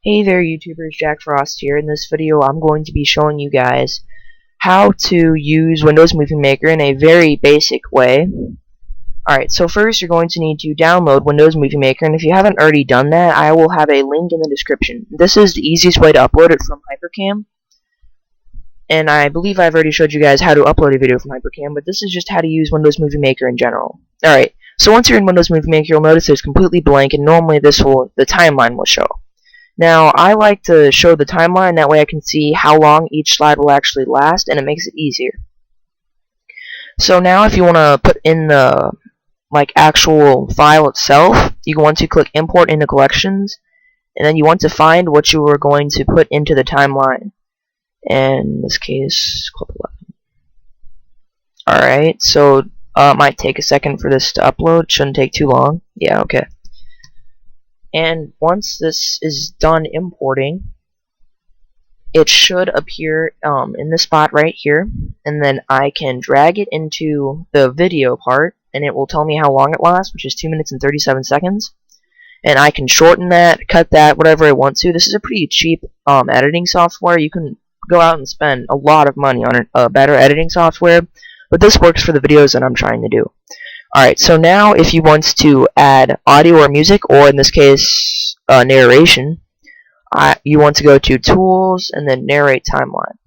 Hey there YouTubers, Jack Frost here. In this video I'm going to be showing you guys how to use Windows Movie Maker in a very basic way. Alright, so first you're going to need to download Windows Movie Maker, and if you haven't already done that, I will have a link in the description. This is the easiest way to upload it from Hypercam, and I believe I've already showed you guys how to upload a video from Hypercam, but this is just how to use Windows Movie Maker in general. Alright, so once you're in Windows Movie Maker, you'll notice it's completely blank, and normally the timeline will show. Now, I like to show the timeline, that way I can see how long each slide will actually last, and it makes it easier. So now if you want to put in the actual file itself, you want to click Import into Collections, and then you want to find what you are going to put into the timeline. And in this case, clip 11. Alright, so it might take a second for this to upload. Shouldn't take too long. Yeah, okay. And once this is done importing, it should appear in this spot right here, and then I can drag it into the video part, and it will tell me how long it lasts, which is 2 minutes and 37 seconds. And I can shorten that, cut that, whatever I want to. This is a pretty cheap editing software. You can go out and spend a lot of money on a better editing software, but this works for the videos that I'm trying to do. Alright, so now if you want to add audio or music, or in this case, narration, you want to go to Tools and then Narrate Timeline.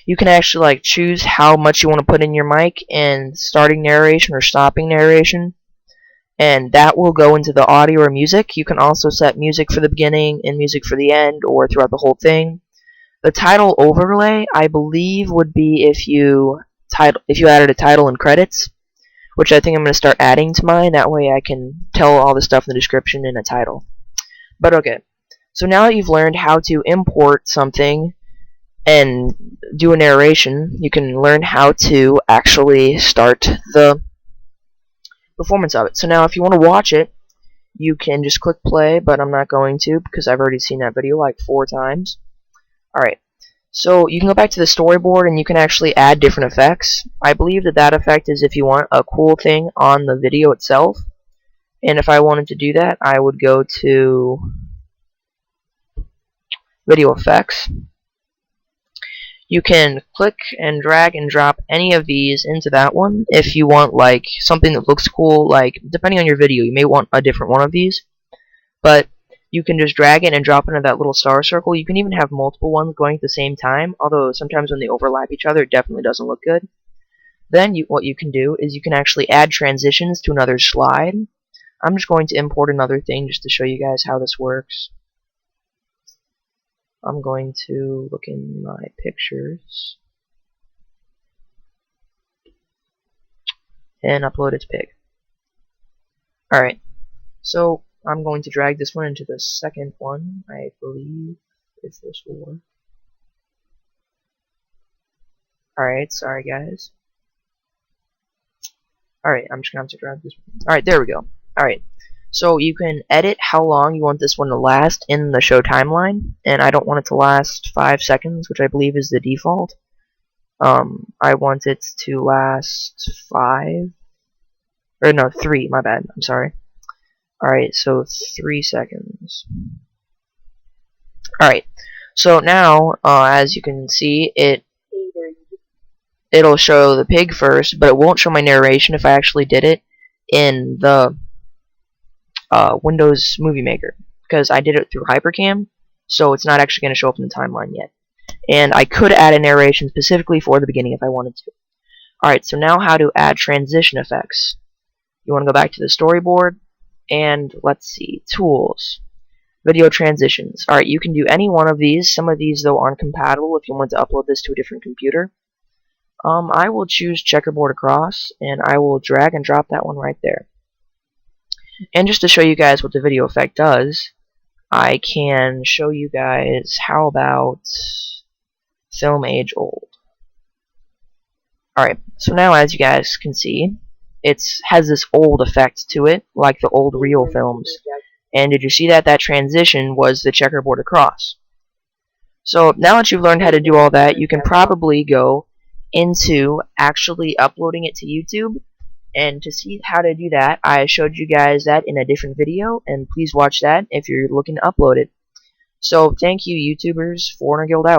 You can actually choose how much you want to put in your mic and starting narration or stopping narration, and that will go into the audio or music. You can also set music for the beginning and music for the end or throughout the whole thing. The title overlay, I believe, would be if you added a title and credits, which I think I'm going to start adding to mine. That way I can tell all the stuff in the description in a title. But okay, so now that you've learned how to import something and do a narration, you can learn how to actually start the performance of it. So now if you want to watch it, you can just click play, but I'm not going to because I've already seen that video like 4 times. Alright. So you can go back to the storyboard and you can actually add different effects. I believe that effect is if you want a cool thing on the video itself. And if I wanted to do that, I would go to Video Effects. You can click and drag and drop any of these into that one. If you want something that looks cool, depending on your video, you may want a different one of these. But you can just drag it and drop it into that little star circle. You can even have multiple ones going at the same time, although sometimes when they overlap each other, it definitely doesn't look good. Then what you can do is you can actually add transitions to another slide. I'm just going to import another thing just to show you guys how this works. I'm going to look in my pictures and upload its pig. Alright, so I'm going to drag this one into the second one, I believe, if this will work. Alright, sorry guys. Alright, I'm just going to have to drag this one. Alright, there we go. Alright, so you can edit how long you want this one to last in the show timeline, and I don't want it to last 5 seconds, which I believe is the default. I want it to last 3, my bad, I'm sorry. Alright, so 3 seconds. Alright, so now, as you can see, it'll show the pig first, but it won't show my narration if I actually did it in the Windows Movie Maker, because I did it through Hypercam, so it's not actually going to show up in the timeline yet. And I could add a narration specifically for the beginning if I wanted to. Alright, so now how to add transition effects. You want to go back to the storyboard, and let's see, Tools, Video Transitions. Alright, you can do any one of these. Some of these, though, aren't compatible if you want to upload this to a different computer. I will choose Checkerboard Across, and I will drag and drop that one right there. And just to show you guys what the video effect does, I can show you guys, how about Film Age Old. Alright, so now as you guys can see, it has this old effect to it, like the old reel films. And did you see that? That transition was the checkerboard across. So now that you've learned how to do all that, you can probably go into actually uploading it to YouTube. And to see how to do that, I showed you guys that in a different video, and please watch that if you're looking to upload it. So thank you, YouTubers. Foreigner Guild out.